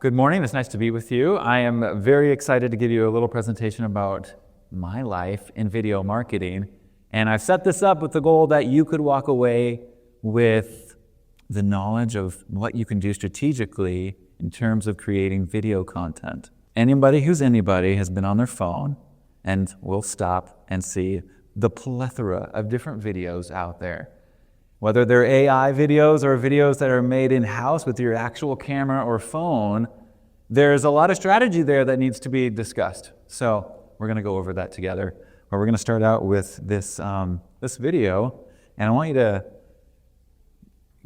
Good morning. It's nice to be with you. I am very excited to give you a little presentation about my life in video marketing. And I've set this up with the goal that you could walk away with the knowledge of what you can do strategically in terms of creating video content. Anybody who's anybody has been on their phone and will stop and see the plethora of different videos out there. Whether they're AI videos or videos that are made in-house with your actual camera or phone, there's a lot of strategy there that needs to be discussed. So we're going to go over that together. But we're going to start out with this video, and I want you to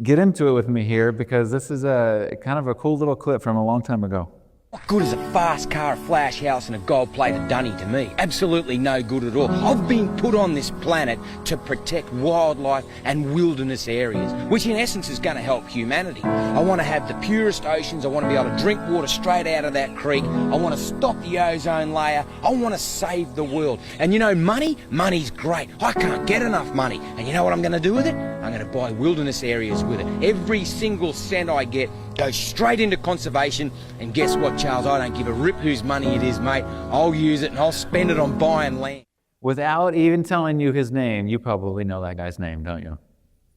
get into it with me here because this is a kind of a cool little clip from a long time ago. What good is a fast car, a flash house and a gold-plated dunny to me? Absolutely no good at all. I've been put on this planet to protect wildlife and wilderness areas, which in essence is going to help humanity. I want to have the purest oceans. I want to be able to drink water straight out of that creek. I want to stop the ozone layer. I want to save the world. And you know, money's great. I can't get enough money. And you know what I'm going to do with it? I'm going to buy wilderness areas with it. Every single cent I get goes straight into conservation. And guess what, Charles? I don't give a rip whose money it is, mate. I'll use it and I'll spend it on buying land. Without even telling you his name, you probably know that guy's name, don't you?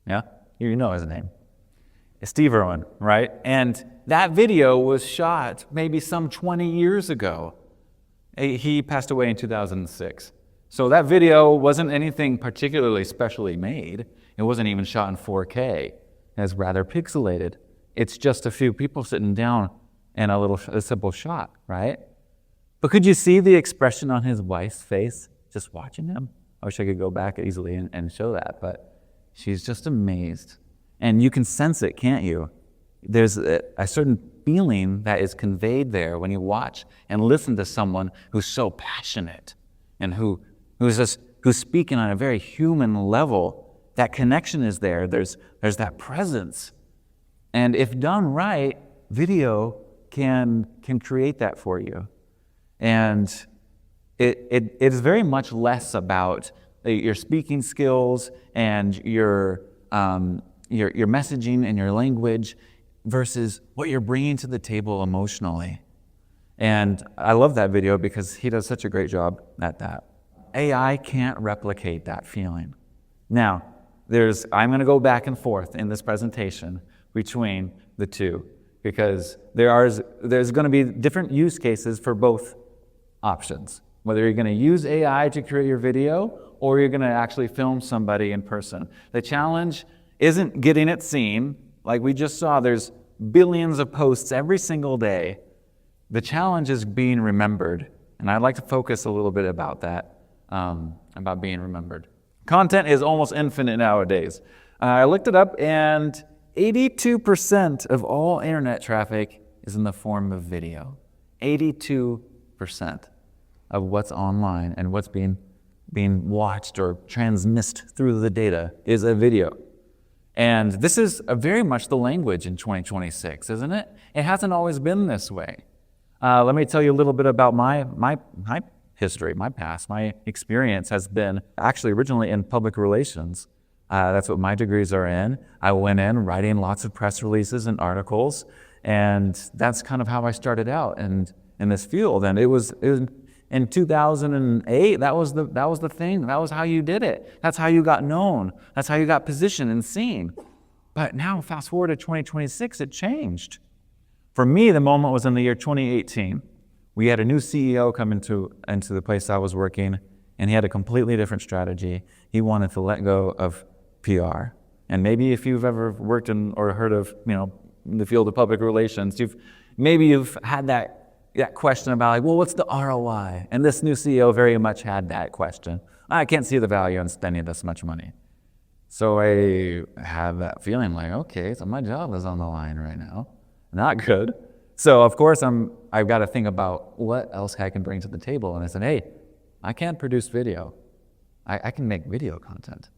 Yeah? You know his name. It's Steve Irwin, right? And that video was shot maybe some 20 years ago. He passed away in 2006. So that video wasn't anything particularly specially made. It wasn't even shot in 4K. It's rather pixelated. It's just a few people sitting down and a simple shot, right? But could you see the expression on his wife's face just watching him? I wish I could go back easily and show that, but she's just amazed. And you can sense it, can't you? There's a certain feeling that is conveyed there when you watch and listen to someone who's so passionate and who's speaking on a very human level. That connection is there. There's that presence. And if done right, video can create that for you. And it is very much less about your speaking skills and your messaging and your language versus what you're bringing to the table emotionally. And I love that video because he does such a great job at that. AI can't replicate that feeling. Now, I'm going to go back and forth in this presentation between the two because there's going to be different use cases for both options. Whether you're going to use AI to create your video or you're going to actually film somebody in person. The challenge isn't getting it seen. Like we just saw, there's billions of posts every single day. The challenge is being remembered. And I'd like to focus a little bit about that, about being remembered. Content is almost infinite nowadays. I looked it up and 82% of all internet traffic is in the form of video. 82% of what's online and what's being watched or transmissed through the data is a video. And this is very much the language in 2026, isn't it? It hasn't always been this way. Let me tell you a little bit about my history, my past. My experience has been actually originally in public relations. That's what my degrees are in. I went in writing lots of press releases and articles, and that's kind of how I started out in this field. And it was in 2008. That was the thing. That was how you did it. That's how you got known. That's how you got positioned and seen. But now, fast forward to 2026, it changed. For me, the moment was in the year 2018. We had a new CEO come into the place I was working, and he had a completely different strategy. He wanted to let go of PR. And maybe if you've ever worked in or heard of, in the field of public relations, you've had that question about like, well, what's the ROI? And this new CEO very much had that question. I can't see the value in spending this much money. So I have that feeling like, okay, so my job is on the line right now. Not good. So of course I've got to think about what else I can bring to the table. And I said, hey, I can't produce video. I can make video content.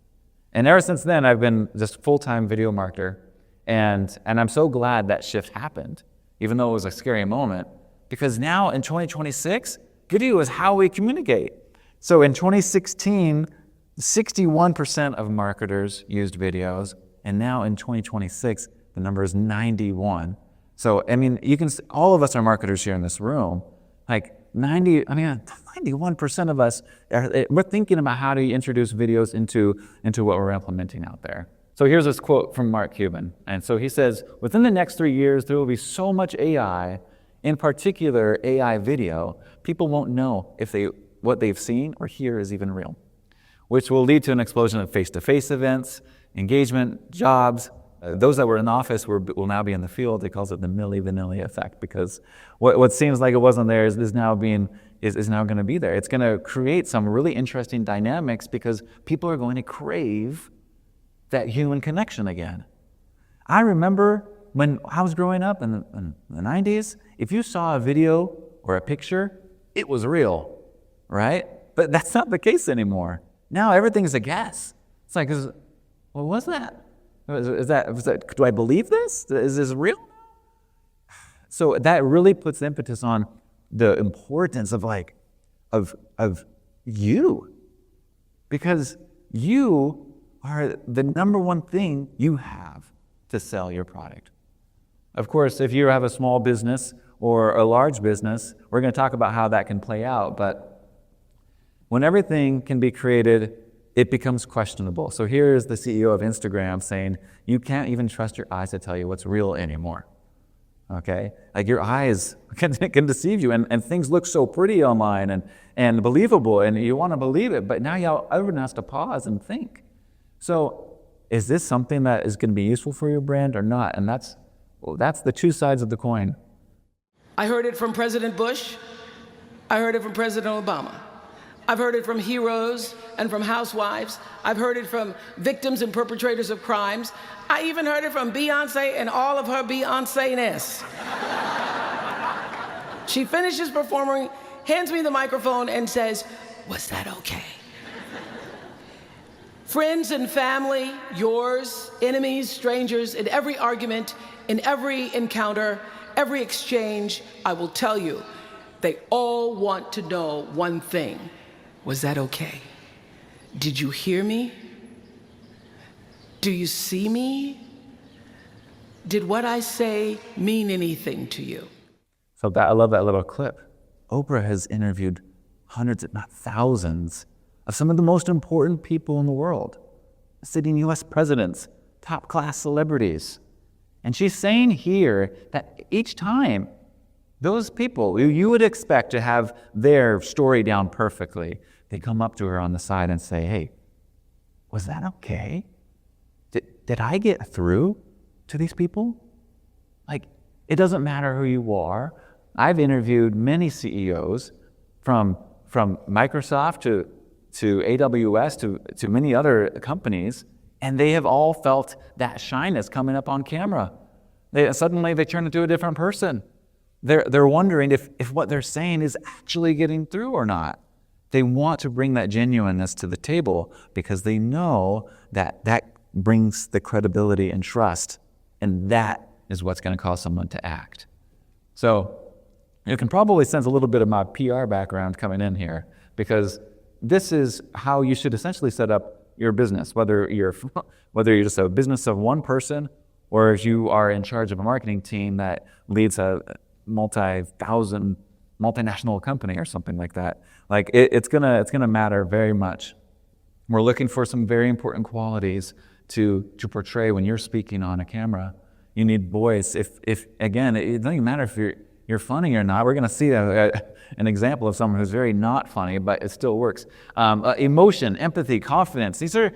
And ever since then, I've been just full-time video marketer. And I'm so glad that shift happened, even though it was a scary moment, because now in 2026, video is how we communicate. So in 2016, 61% of marketers used videos, and now in 2026, the number is 91. So, I mean, all of us are marketers here in this room. Like 91% of us, we're thinking about how to introduce videos into what we're implementing out there. So here's this quote from Mark Cuban. And so he says, within the next 3 years, there will be so much AI, in particular AI video, people won't know if what they've seen or hear is even real, which will lead to an explosion of face-to-face events, engagement, jobs. Those that were in office will now be in the field. He calls it the Milli Vanilli effect, because what seems like it wasn't there is now going to be there. It's going to create some really interesting dynamics because people are going to crave that human connection again. I remember when I was growing up in the 90s, if you saw a video or a picture, it was real, right? But that's not the case anymore. Now everything's a guess. It's like, what was that? Was that? Do I believe this? Is this real? So that really puts impetus on the importance of you, because you are the number one thing you have to sell your product. Of course, if you have a small business or a large business, we're going to talk about how that can play out. But when everything can be created, it becomes questionable. So here's the CEO of Instagram saying, you can't even trust your eyes to tell you what's real anymore. Okay? Like your eyes can deceive you, and things look so pretty online and believable, and you want to believe it, but now everyone has to pause and think. So is this something that is going to be useful for your brand or not? And that's the two sides of the coin. I heard it from President Bush. I heard it from President Obama. I've heard it from heroes and from housewives. I've heard it from victims and perpetrators of crimes. I even heard it from Beyonce and all of her Beyonce-ness. She finishes performing, hands me the microphone and says, "Was that okay?" Friends and family, yours, enemies, strangers, in every argument, in every encounter, every exchange, I will tell you, they all want to know one thing. Was that okay? Did you hear me? Do you see me? Did what I say mean anything to you? So I love that little clip. Oprah has interviewed hundreds, if not thousands, of some of the most important people in the world, sitting U.S. presidents, top-class celebrities. And she's saying here that each time, those people you would expect to have their story down perfectly, they come up to her on the side and say, "Hey, was that okay? Did I get through to these people?" Like, it doesn't matter who you are. I've interviewed many CEOs from Microsoft to AWS to many other companies, and they have all felt that shyness coming up on camera. Suddenly they turn into a different person. They're wondering if what they're saying is actually getting through or not. They want to bring that genuineness to the table because they know that brings the credibility and trust, and that is what's going to cause someone to act. So you can probably sense a little bit of my PR background coming in here, because this is how you should essentially set up your business, whether you're just a business of one person or if you are in charge of a marketing team that leads a multinational company or something like that. Like it's gonna matter very much. We're looking for some very important qualities to portray when you're speaking on a camera. You need voice. If again, it doesn't even matter if you're funny or not. We're gonna see an example of someone who's very not funny, but it still works. Emotion, empathy, confidence. These are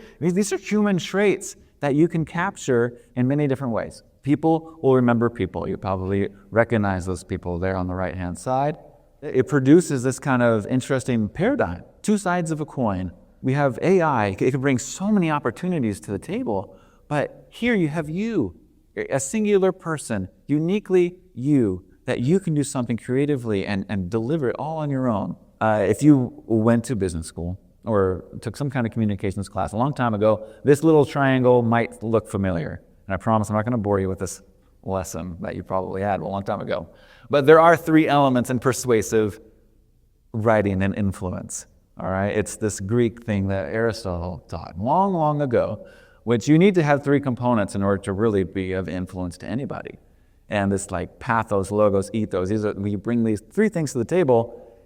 human traits that you can capture in many different ways. People will remember people. You probably recognize those people there on the right-hand side. It produces this kind of interesting paradigm, two sides of a coin. We have AI. It can bring so many opportunities to the table, but here you have you, a singular person, uniquely you, that you can do something creatively and deliver it all on your own. If you went to business school or took some kind of communications class a long time ago, this little triangle might look familiar. And I promise I'm not going to bore you with this lesson that you probably had a long time ago. But there are three elements in persuasive writing and influence. All right, it's this Greek thing that Aristotle taught long, long ago, which you need to have three components in order to really be of influence to anybody. and this like pathos, logos, ethos. We bring these three things to the table,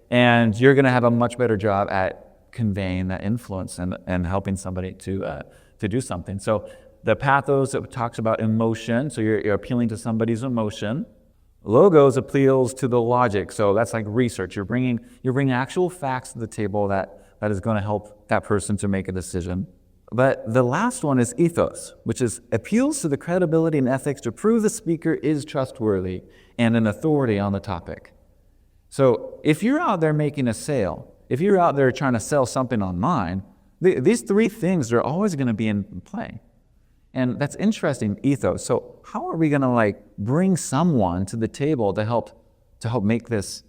and you're going to have a much better job at conveying that influence and helping somebody to do something. So the pathos, it talks about emotion, so you're appealing to somebody's emotion. Logos appeals to the logic, so that's like research. You're bringing actual facts to the table that is going to help that person to make a decision. But the last one is ethos, which is appeals to the credibility and ethics to prove the speaker is trustworthy and an authority on the topic. So if you're out there making a sale, if you're out there trying to sell something online, these three things are always going to be in play. And that's interesting, ethos. So how are we going to like bring someone to the table to help make this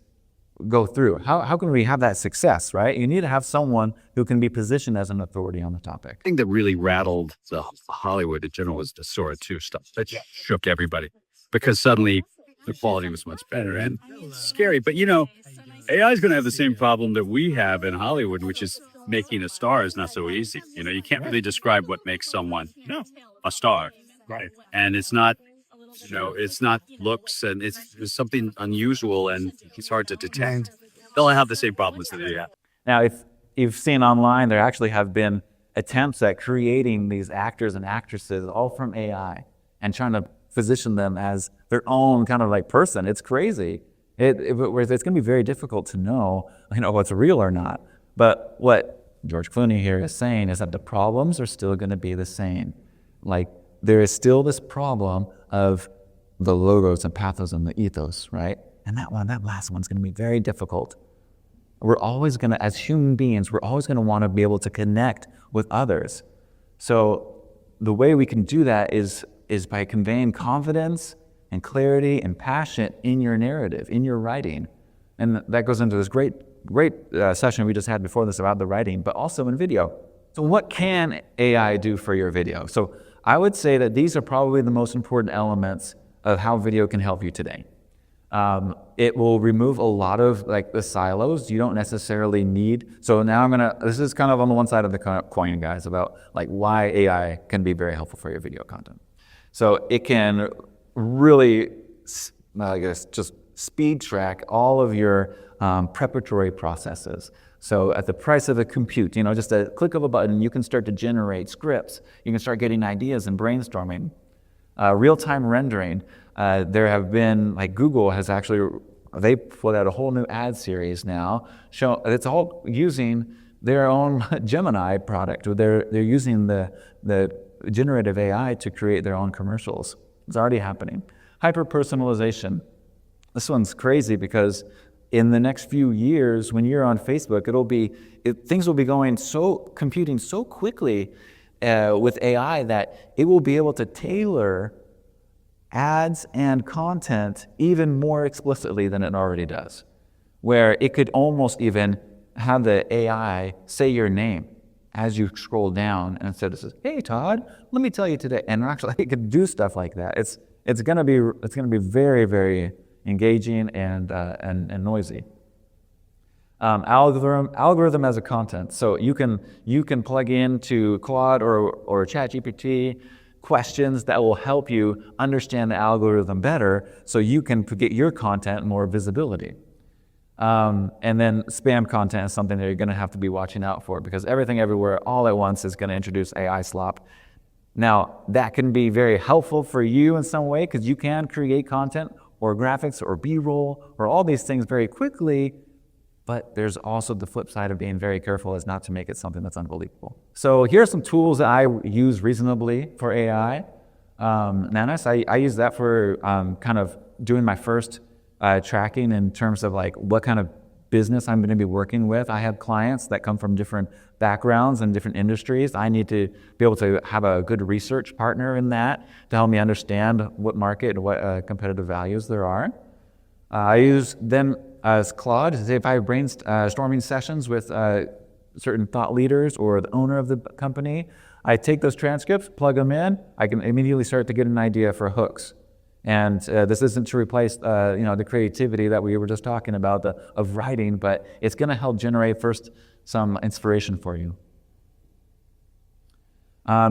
go through? How can we have that success, right? You need to have someone who can be positioned as an authority on the topic. I think that really rattled the Hollywood in general was the Sora 2 stuff. That shook everybody because suddenly the quality was much better and it's scary. But AI is going to have the same problem that we have in Hollywood, which is making a star is not so easy. You can't really describe what makes someone a star. Right. And it's not looks, and it's something unusual and it's hard to detect. They'll have the same problems that we have. Now, if you've seen online, there actually have been attempts at creating these actors and actresses all from AI and trying to position them as their own kind of like person. It's crazy. It's going to be very difficult to know what's real or not. But what George Clooney here is saying is that the problems are still going to be the same. Like, there is still this problem of the logos and pathos and the ethos, right? And that last one's going to be very difficult. We're always going to, as human beings, we're always going to want to be able to connect with others. So the way we can do that is by conveying confidence and clarity and passion in your narrative, in your writing. And that goes into this great session we just had before this about the writing, but also in video. So what can AI do for your video? So I would say that these are probably the most important elements of how video can help you today. It will remove a lot of like the silos you don't necessarily need. So now this is kind of on the one side of the coin, guys, about like why AI can be very helpful for your video content. So it can really, just speed track all of your preparatory processes. So at the price of a compute, just a click of a button, you can start to generate scripts. You can start getting ideas and brainstorming. Real-time rendering. There have been, like Google has actually, they put out a whole new ad series now. It's all using their own Gemini product. They're using the generative AI to create their own commercials. It's already happening. Hyper-personalization. This one's crazy because in the next few years, when you're on Facebook, things will be computing so quickly with AI that it will be able to tailor ads and content even more explicitly than it already does, where it could almost even have the AI say your name as you scroll down, and instead it says, "Hey Todd, let me tell you today," and actually it could do stuff like that. It's gonna be very, very engaging and noisy. Algorithm as a content. So you can plug into Claude or ChatGPT questions that will help you understand the algorithm better, so you can get your content more visibility. And then spam content is something that you're going to have to be watching out for, because everything everywhere all at once is going to introduce AI slop. Now, that can be very helpful for you in some way, because you can create content or graphics or B-roll or all these things very quickly, but there's also the flip side of being very careful as not to make it something that's unbelievable. So here are some tools that I use reasonably for AI. Nanos, I use that for kind of doing my first tracking in terms of like what kind of business I'm going to be working with. I have clients that come from different backgrounds and different industries. I need to be able to have a good research partner in that to help me understand what market and what competitive values there are. I use them as Claude. If I have brainstorming sessions with certain thought leaders or the owner of the company, I take those transcripts, plug them in, I can immediately start to get an idea for hooks. And this isn't to replace the creativity that we were just talking about of writing, but it's going to help generate first some inspiration for you.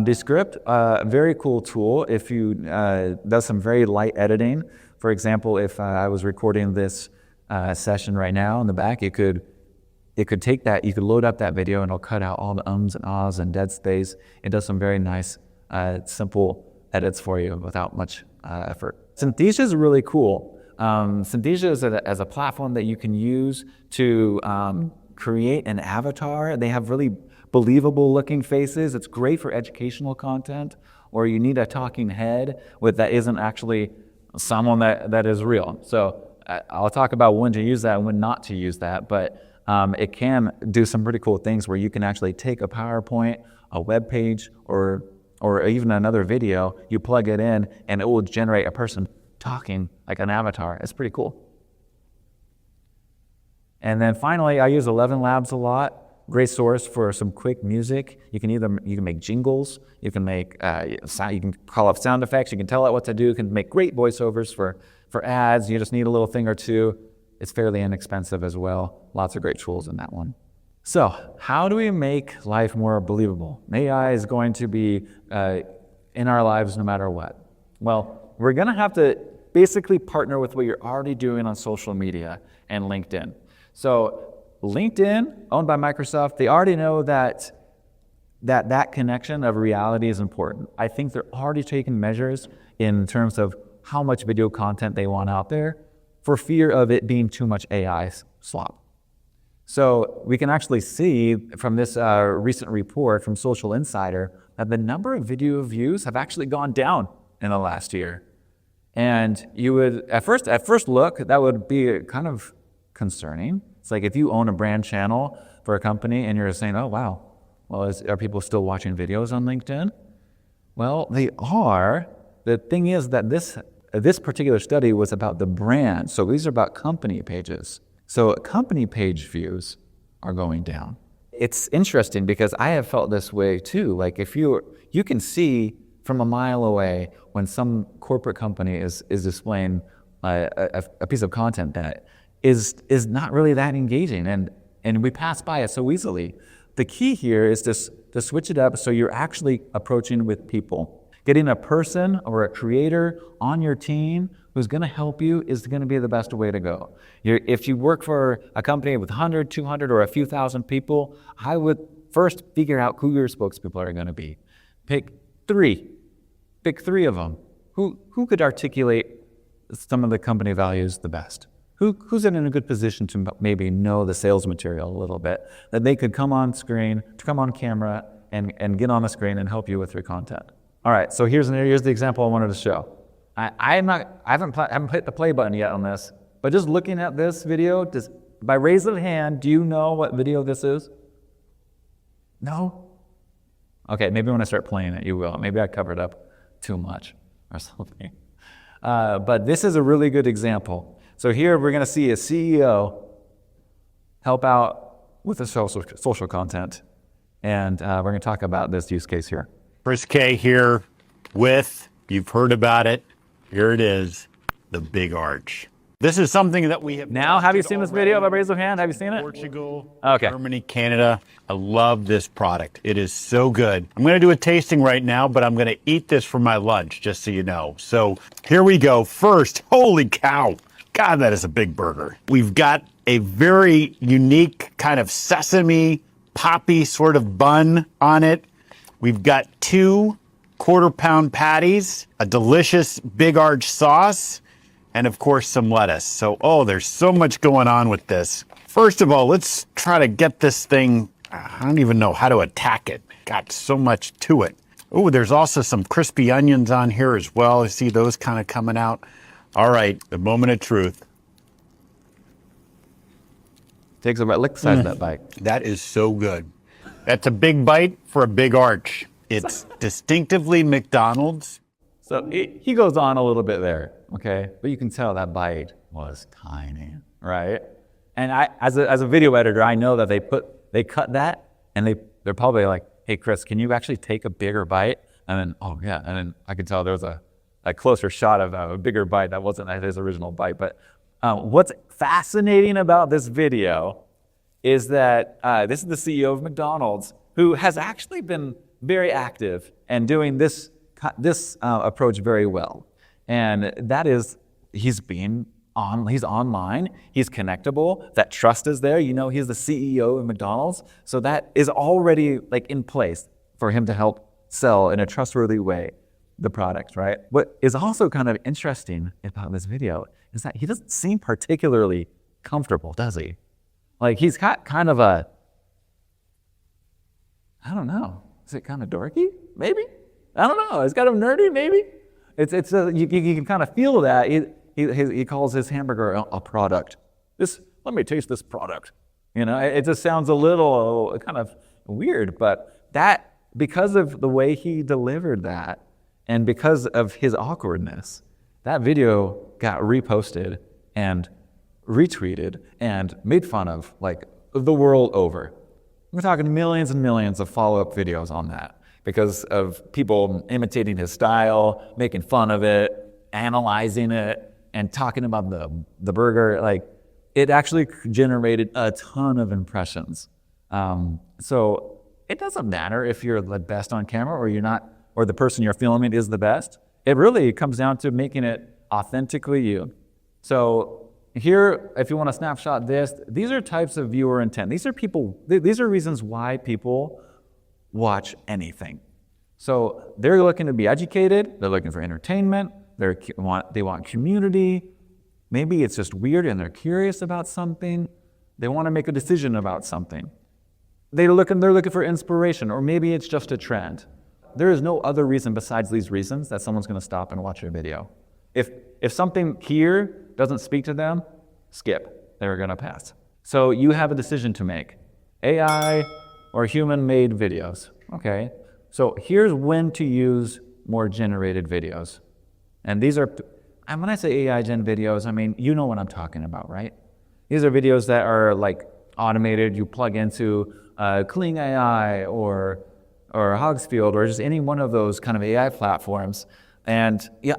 Descript, very cool tool if you does some very light editing. For example, if I was recording this session right now in the back, it could take that, you could load up that video and it'll cut out all the ums and ahs and dead space. It does some very nice, simple edits for you without much effort. Synthesia is really cool. Synthesia is as a platform that you can use to create an avatar. They have really believable looking faces. It's great for educational content, or you need a talking head that isn't actually someone that is real. So I'll talk about when to use that and when not to use that, but it can do some pretty cool things where you can actually take a PowerPoint, a web page, or even another video, you plug it in, and it will generate a person talking like an avatar. It's pretty cool. And then finally, I use 11 Labs a lot. Great source for some quick music. You can make jingles, you can make you can call up sound effects, you can tell it what to do, you can make great voiceovers for ads. You just need a little thing or two. It's fairly inexpensive as well. Lots of great tools in that one. So how do we make life more believable? AI is going to be in our lives no matter what. Well, we're gonna have to basically partner with what you're already doing on social media and LinkedIn. So LinkedIn, owned by Microsoft, they already know that connection of reality is important. I think they're already taking measures in terms of how much video content they want out there for fear of it being too much AI slop. So we can actually see from this recent report from Social Insider that the number of video views have actually gone down in the last year. And you would, at first look, that would be kind of concerning. It's like if you own a brand channel for a company and you're saying, oh, wow, well, are people still watching videos on LinkedIn? Well, they are. The thing is that this particular study was about the brand. So these are about company pages. So company page views are going down. It's interesting because I have felt this way too. Like if you can see from a mile away when some corporate company is displaying a piece of content that is not really that engaging, and we pass by it so easily. The key here is to switch it up so you're actually approaching with people. Getting a person or a creator on your team who's going to help you is going to be the best way to go. If you work for a company with 100, 200, or a few thousand people, I would first figure out who your spokespeople are going to be. Pick three of them. Who could articulate some of the company values the best? Who's in a good position to maybe know the sales material a little bit, that they could come on screen, come on camera, and get on the screen and help you with your content. All right, so here's the example I wanted to show. I haven't hit the play button yet on this, but just looking at this video, by raise of hand, do you know what video this is? No? Okay, maybe when I start playing it, you will. Maybe I covered up too much or something. But this is a really good example. So here we're going to see a CEO help out with the social content, and we're going to talk about this use case here. Chris K here with, you've heard about it, here it is, the big arch. This is something that we have... Now, have you seen this video by raise of hand? Have you seen it? Portugal, okay. Germany, Canada. I love this product. It is so good. I'm going to do a tasting right now, but I'm going to eat this for my lunch, just so you know. So here we go. First, holy cow. God, that is a big burger. We've got a very unique kind of sesame, poppy sort of bun on it. We've got 2 quarter-pound patties, a delicious big arch sauce, and of course some lettuce. So, there's so much going on with this. First of all, let's try to get this thing, I don't even know how to attack it. Got so much to it. Oh, there's also some crispy onions on here as well. I see those kind of coming out. All right, the moment of truth. Takes about lick the size of that bite. That is so good. That's a big bite for a big arch. It's distinctively McDonald's. So he goes on a little bit there, okay? But you can tell that bite was tiny, right? And I, as a video editor, I know that they cut that, and they're probably like, hey, Chris, can you actually take a bigger bite? And then, oh yeah, and then I could tell there was a closer shot of a bigger bite that wasn't his original bite. But what's fascinating about this video is that this is the CEO of McDonald's, who has actually been very active and doing this approach very well. And that is he's online, he's connectable, that trust is there. You know, he's the CEO of McDonald's. So that is already like in place for him to help sell in a trustworthy way the product, right? What is also kind of interesting about this video is that he doesn't seem particularly comfortable, does he? Like he's got kind of a, I don't know, is it kind of dorky? Maybe? I don't know, it's kind of nerdy, maybe? You can kind of feel that. He calls his hamburger a product. Let me taste this product. You know, it just sounds a little kind of weird, but that, because of the way he delivered that, and because of his awkwardness, that video got reposted and retweeted and made fun of like the world over. We're talking millions and millions of follow-up videos on that because of people imitating his style, making fun of it, analyzing it, and talking about the burger. Like, it actually generated a ton of impressions. So it doesn't matter if you're the best on camera or you're not, or the person you're filming is the best. It really comes down to making it authentically you. So here, if you want to snapshot this, these are types of viewer intent. These are reasons why people watch anything. So they're looking to be educated, they're looking for entertainment, they want community. Maybe it's just weird and they're curious about something. They want to make a decision about something. They're looking for inspiration, or maybe it's just a trend. There is no other reason besides these reasons that someone's going to stop and watch your video. If something here doesn't speak to them, skip. They're going to pass. So you have a decision to make. AI or human-made videos. Okay. So here's when to use more generated videos. And these are, and when I say AI gen videos, I mean, you know what I'm talking about, right? These are videos that are like automated. You plug into Kling AI or Hogsfield or just any one of those kind of AI platforms. And yeah,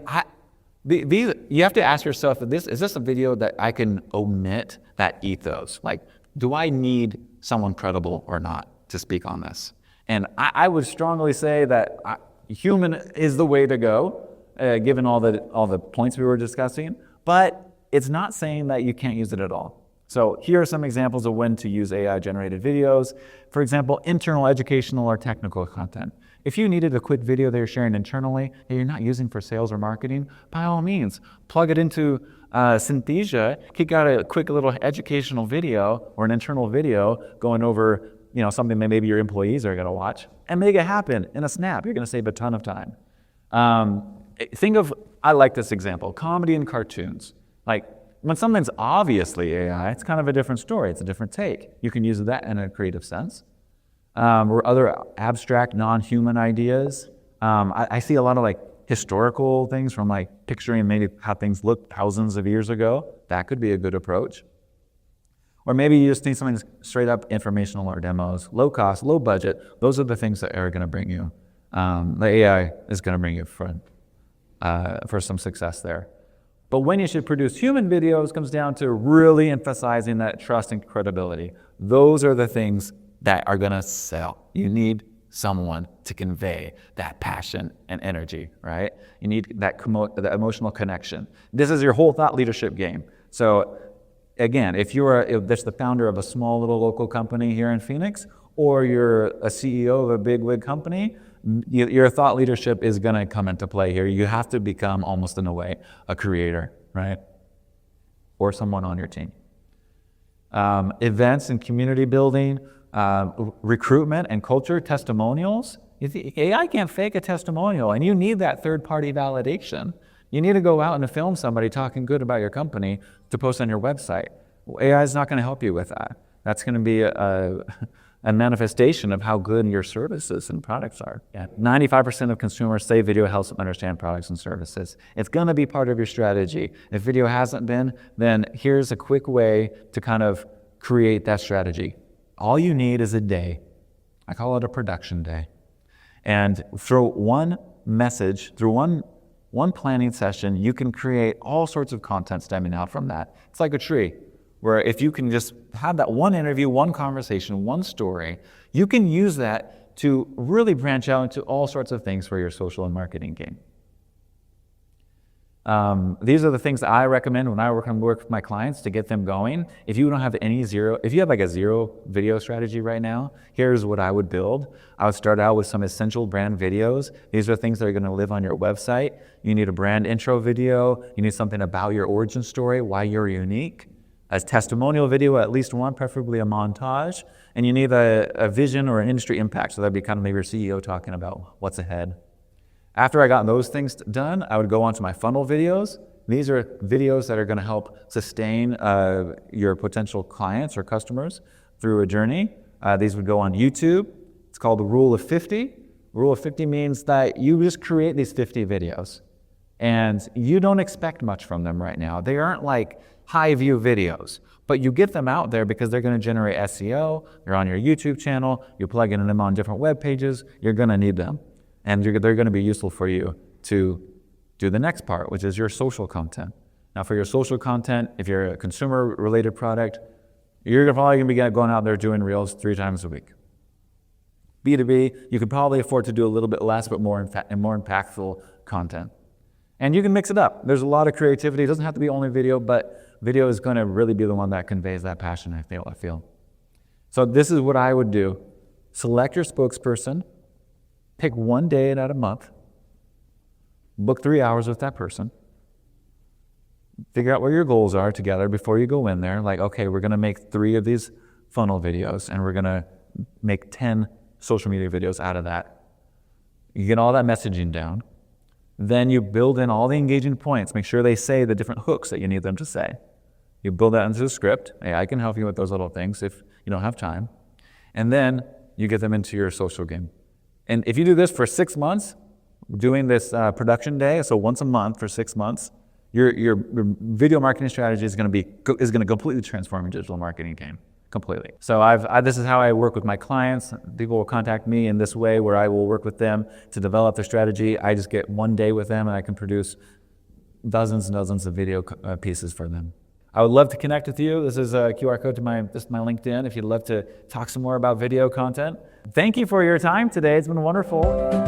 you have to ask yourself, is this a video that I can omit that ethos? Like, do I need someone credible or not to speak on this? And I would strongly say that human is the way to go, given all the points we were discussing, but it's not saying that you can't use it at all. So here are some examples of when to use AI-generated videos. For example, internal educational or technical content. If you needed a quick video that you're sharing internally that you're not using for sales or marketing, by all means, plug it into Synthesia, kick out a quick little educational video or an internal video going over something that maybe your employees are going to watch, and make it happen in a snap. You're going to save a ton of time. I like this example, comedy and cartoons. Like, when something's obviously AI, it's kind of a different story. It's a different take. You can use that in a creative sense. Or other abstract, non-human ideas. I see a lot of like historical things from like picturing maybe how things looked thousands of years ago. That could be a good approach. Or maybe you just need something straight up informational or demos, low cost, low budget. Those are the things that are going to bring you. The AI is going to bring you for some success there. But when you should produce human videos comes down to really emphasizing that trust and credibility. Those are the things that are going to sell. You need someone to convey that passion and energy, right? You need that emotional connection. This is your whole thought leadership game. So again, if that's the founder of a small little local company here in Phoenix, or you're a CEO of a big wig company, your thought leadership is going to come into play here. You have to become, almost in a way, a creator, right? Or someone on your team. Events and community building, recruitment and culture, testimonials. AI can't fake a testimonial, and you need that third-party validation. You need to go out and film somebody talking good about your company to post on your website. AI is not going to help you with that. That's going to be a manifestation of how good your services and products are. 95% of consumers say video helps them understand products and services. It's going to be part of your strategy. If video hasn't been, then here's a quick way to kind of create that strategy. All you need is a day. I call it a production day. And through one message, through one planning session, you can create all sorts of content stemming out from that. It's like a tree, where if you can just have that one interview, one conversation, one story, you can use that to really branch out into all sorts of things for your social and marketing game. These are the things that I recommend when I work with my clients to get them going. If you don't have if you have like a zero video strategy right now, here's what I would build. I would start out with some essential brand videos. These are things that are going to live on your website. You need a brand intro video. You need something about your origin story, why you're unique. A testimonial video, at least one, preferably a montage. And you need a vision or an industry impact. So that'd be kind of maybe your CEO talking about what's ahead. After I got those things done, I would go on to my funnel videos. These are videos that are going to help sustain your potential clients or customers through a journey. These would go on YouTube. It's called the Rule of 50. Rule of 50 means that you just create these 50 videos, and you don't expect much from them right now. They aren't like high view videos, but you get them out there because they're going to generate SEO. They're on your YouTube channel. You're plugging them on different web pages. You're going to need them. And they're going to be useful for you to do the next part, which is your social content. Now, for your social content, if you're a consumer-related product, you're probably going to be going out there doing Reels 3 times a week. B2B, you could probably afford to do a little bit less, but more impactful content. And you can mix it up. There's a lot of creativity. It doesn't have to be only video, but video is going to really be the one that conveys that passion, I feel. So this is what I would do. Select your spokesperson. Pick one day out of a month, book 3 hours with that person, figure out where your goals are together before you go in there. Like, okay, we're going to make 3 of these funnel videos, and we're going to make 10 social media videos out of that. You get all that messaging down. Then you build in all the engaging points. Make sure they say the different hooks that you need them to say. You build that into the script. Hey, I can help you with those little things if you don't have time. And then you get them into your social game. And if you do this for 6 months, doing this production day, so once a month for 6 months, your video marketing strategy is going to completely transform your digital marketing game, completely. So this is how I work with my clients. People will contact me in this way, where I will work with them to develop their strategy. I just get one day with them, and I can produce dozens and dozens of video pieces for them. I would love to connect with you. This is a QR code to my LinkedIn if you'd love to talk some more about video content. Thank you for your time today. It's been wonderful.